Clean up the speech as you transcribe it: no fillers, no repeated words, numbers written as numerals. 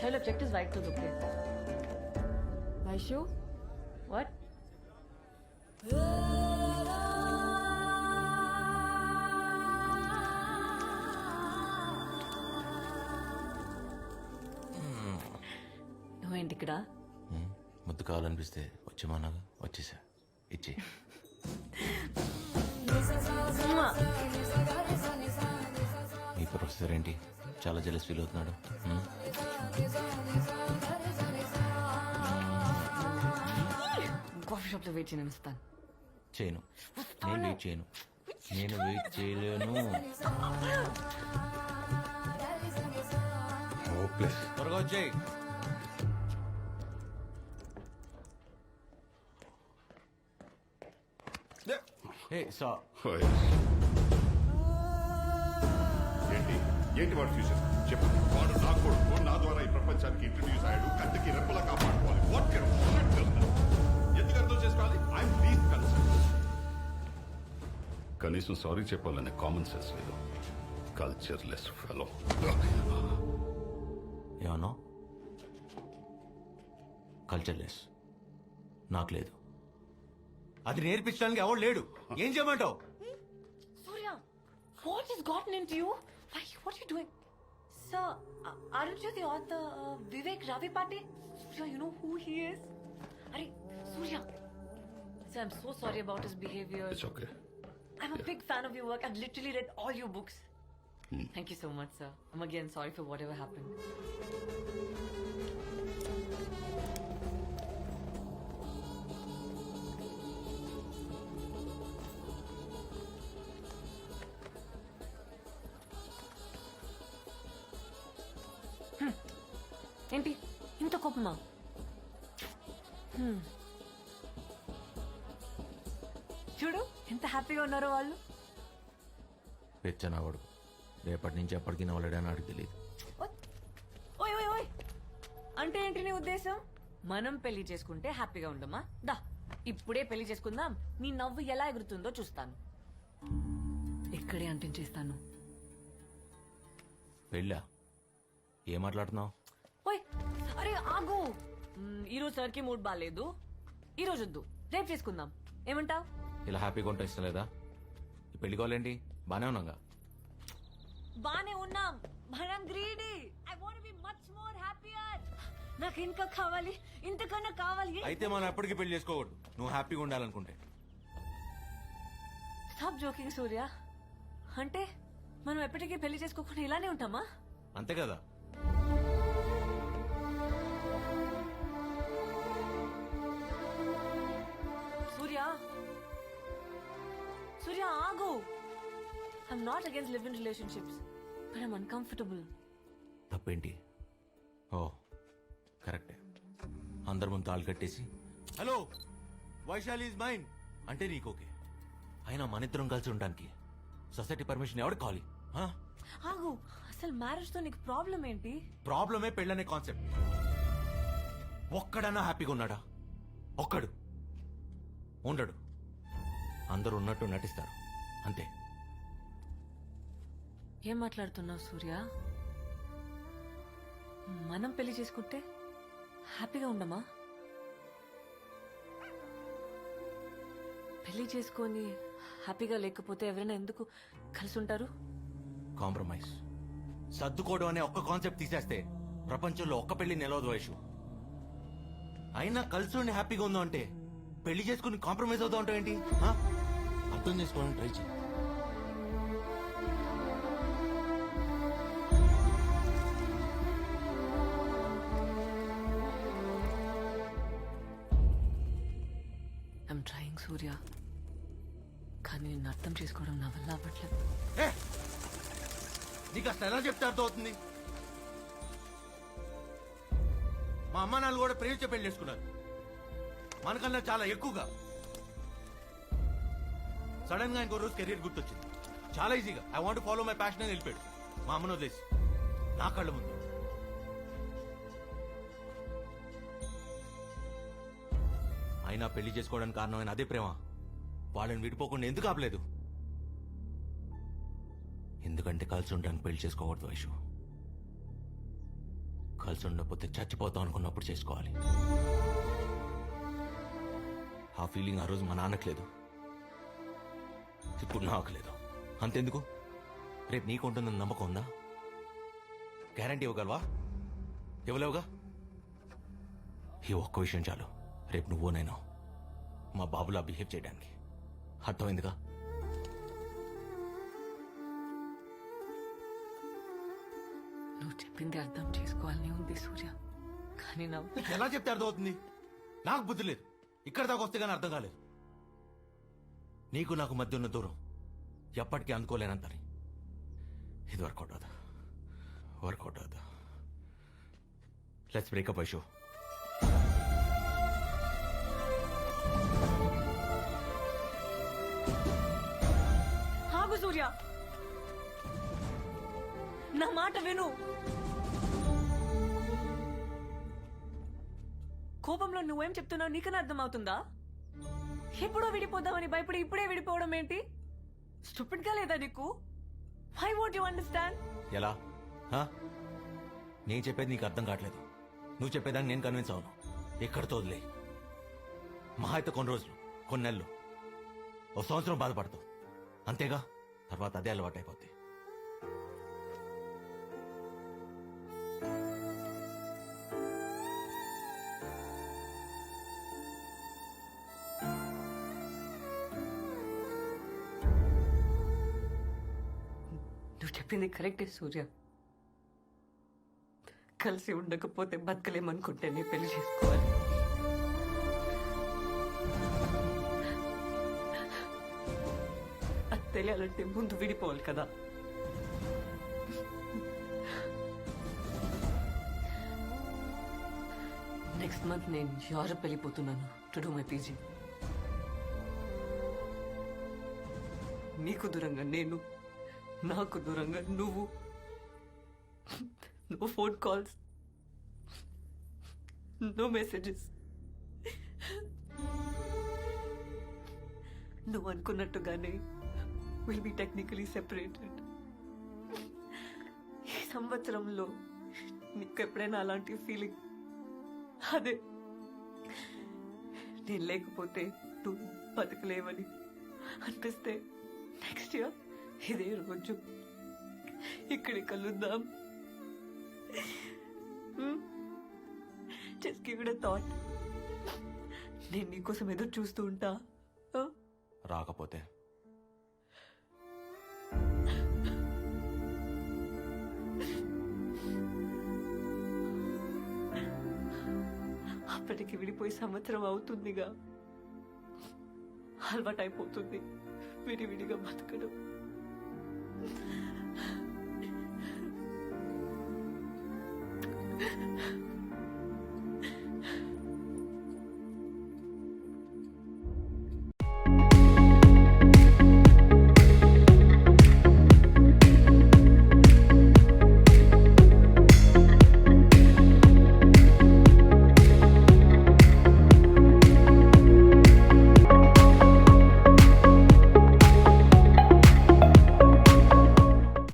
Shall I check his right tooth, okay? Vaishu? What? నువ్వేంటి ఇక్కడ? ముద్దు కావాలనిపిస్తే వచ్చేమన్నాగా వచ్చేసా ఇచ్చి. మీ ప్రొఫెసర్ ఏంటి చాలా జెలస్ ఫీల్ అవుతున్నాడు? కాఫీ షాప్ లో వెయిట్ చేయను ఇస్తాను. చేయను, నేను వెయిట్ చేయను, నేను వెయిట్ చేయలేను. త్వరగా వచ్చేయి. ఏంటి ఏంటి వాడు ఫ్యూచర్ చెప్పు. వాడు నా కొడుకు, నా ద్వారా ఈ ప్రపంచానికి ఇంట్రడ్యూస్ అయ్యాడు. కంటికి రెప్పలా కాపాడుకోవాలి. ఎందుకు అర్థం చేసుకోవాలి? ఐఎమ్ ప్లీజ్ కనీసం సారీ చెప్పాలనే కామన్ సెన్స్ లేదు. Culture less fellow. ఏమన్నా కల్చర్ లెస్ నాకు లేదు. అది నేర్పించడానికి ఎవడు లేడు. ఏం చేయమంటావు? Surya, what has gotten into you? Why? What are you doing? Sir, aren't you the author Vivek Ravipati? Surya, you know who he is? Arey, Surya. Sir, I'm so sorry about his behavior. It's okay. I'm a big fan of your work. I've literally read all your books. Thank you so much, sir. I'm again sorry for whatever happened. ఏంటి ఇంత కోపమా? చూడు ఎంత హ్యాపీగా ఉన్నారో వాళ్ళు. పెచ్చనవాడు రేపటి నుంచి ఎప్పటికీ నవ్వలేడని అడిగి తెలియదు. ఓయ్ ఓయ్ ఓయ్ అంటే ఏంటి నీ ఉద్దేశం? మనం పెళ్లి చేసుకుంటే హ్యాపీగా ఉండమా? దా ఇప్పుడే పెళ్లి చేసుకుందాం. నీ నవ్వు ఎలా ఎగురుతుందో చూస్తాను. ఇక్కడే అంటించేస్తాను. పెళ్ళా? ఏం మాట్లాడుతున్నావు? ఓయ్ అరే ఆగు. ఈరోజు సార్కి మూడ్ బాగాలేదు. ఈ రోజు వద్దు, రేపు చేసుకుందాం. ఏమంటావ్? ఇలా హ్యాపీగా ఉంటా ఇష్టం లేదా? ఈ పెళ్లి కావాలేంటి? బానే ఉన్నాగా. బానే ఉన్నాం. మనం greedy. I want be much more happier. నాకు ఇంకా కావాలి, ఇంతకన్నా కావాలి. అయితే మనం ఎప్పటికీ పెళ్లి చేసుకోకూడదు నువ్వు హ్యాపీగా ఉండాలనుకుంటే. స్టాప్ జోకింగ్ సూర్య. అంటే మనం ఎప్పటికీ పెళ్లి చేసుకోకుండా ఇలానే ఉంటామా? అంతే కదా. సూర్య సూర్య ఆగు. I'm not against live in relationships but I'm uncomfortable. తప్పేంటి? ఓ కరెక్టే. అందరి ముందు తాళి కట్టేసి హలో వైశాలి ఈజ్ మైన్ అంటే నీకు ఓకే. అయినా మన ఇద్దరం కలిసి ఉండడానికి సొసైటీ పర్మిషన్ ఎవరికి కావాలి? ఆగు. అసలు మ్యారేజ్ తో నీకు ప్రాబ్లం ఏంటి? ప్రాబ్లమే పెళ్ళనే కాన్సెప్ట్. ఒక్కడన్నా హ్యాపీగా ఉన్నాడా? ఒక్కడు ఉండడు. అందరూ ఉన్నట్టు నటిస్తారు అంతే. ఏం మాట్లాడుతున్నావు సూర్య? మనం పెళ్లి చేసుకుంటే హ్యాపీగా ఉండమా? పెళ్లి చేసుకొని హ్యాపీగా లేకపోతే ఎవరైనా ఎందుకు కలిసి ఉంటారు? కాంప్రమైజ్, సర్దుకోవడం అనే ఒక్క కాన్సెప్ట్ తీసేస్తే ప్రపంచంలో ఒక్క పెళ్లి నిలవదు వయసు. అయినా కలిసి ఉండి హ్యాపీగా ఉందో అంటే పెళ్లి చేసుకుని కాంప్రమైజ్ అవుతా ఉంటావు ఏంటి? అర్థం చేసుకోవడానికి ట్రై చేయి. ఐఎమ్ ట్రయింగ్ సూర్య, కానీ నిన్ను అర్థం చేసుకోవడం నా వల్ల అవ్వట్లేదు. నీకు అసలు ఎలా చెప్తే అర్థం అవుతుంది? మా అమ్మ నాన్న కూడా ప్రేమించే పెళ్లి చేసుకున్నారు మనకన్నా చాలా ఎక్కువగా. సడన్ గా ఇంకో రోజు కెరీర్ గుర్తొచ్చింది. చాలా ఈజీగా I want follow my passion అని వెళ్ళిపోయాడు మా అమ్మను వదిలేసి నా కళ్ళ ముందు. అయినా పెళ్లి చేసుకోవడానికి కారణమైన అదే ప్రేమ వాళ్ళని విడిపోకుండా ఎందుకు ఆపలేదు? ఎందుకంటే కలిసి ఉండడానికి పెళ్లి చేసుకోకూడదు వైషు. కలిసి ఉండకపోతే చచ్చిపోతాం అనుకున్నప్పుడు చేసుకోవాలి. ఆ ఫీలింగ్ ఆ రోజు మా నాన్నకు లేదు, ఇప్పుడు నాకు లేదు. అంతెందుకు, రేపు నీకు ఉంటుందని నమ్మకం ఉందా? గ్యారంటీ ఇవ్వగలవా? ఇవ్వలేవుగా. ఈ ఒక్క విషయం చాలు, రేపు నువ్వు నేను మా బాబులా బిహేవ్ చేయడానికి. అర్థమైందిగా? నువ్వు చెప్పింది అర్థం చేసుకోవాలని ఉంది సూర్య, కానీ నా ఎలా చెప్తే అర్థమవుతుంది? నాకు బుద్ధి లేదు, ఇక్కడ దాకా వస్తే కానీ అర్థం కాలేదు. నీకు నాకు మధ్య ఉన్న దూరం ఎప్పటికీ అనుకోలేనంతని. ఇది వర్కౌట్ అవుదా? వర్కౌట్ అవుదా? Let's break up Aishu. ఆగు సూర్య, నా మాట విను. కోపంలో నువ్వేం చెప్తున్నావు నీకన్నా అర్థమవుతుందా? ఎప్పుడో విడిపోదామని భయపడి ఇప్పుడే విడిపోవడం ఏంటి? స్టూపిడ్ గా లేదా నీకు? Why won't you understand? ఎలా? హా? నేను చెప్పేది నీకు అర్థం కావట్లేదు. నువ్వు చెప్పేదాన్ని నేను కన్విన్స్ అవును. ఎక్కడితో వదిలే. మహా అయితే కొన్ని రోజులు, కొన్ని నెలలు, ఓ సంవత్సరం బాధపడతావు అంతేగా. తర్వాత అదే అలవాటు అయిపోద్ది. నువ్వు చెప్పింది కరెక్టే సూర్య. కలిసి ఉండకపోతే బతకలేమనుకుంటేనే పెళ్లి చేసుకోవాలి. అది తెలియాలంటే ముందు విడిపోవాలి కదా. నెక్స్ట్ మంత్ నేను యూరప్ వెళ్ళిపోతున్నాను టు డూ మై పీజీ. నీకు దూరంగా నేను, నాకు దూరంగా నువ్వు. No phone calls, no messages. నువ్వు అనుకున్నట్టుగానే విల్ బి టెక్నికలీ సెపరేటెడ్. ఈ సంవత్సరంలో నీకు ఎప్పుడైనా అలాంటి ఫీలింగ్? అదే నేను లేకపోతే నువ్వు బతకలేవని అనిపిస్తే నెక్స్ట్ ఇయర్ ఇదే రోజు ఇక్కడికి కలుద్దాం. Just give it a thought. నేను నీకోసం ఎదురు చూస్తూ ఉంటా. రాకపోతే అప్పటికి విడిపోయి సంవత్సరం అవుతుందిగా. అలవాటైపోతుంది విడివిడిగా బతకడం.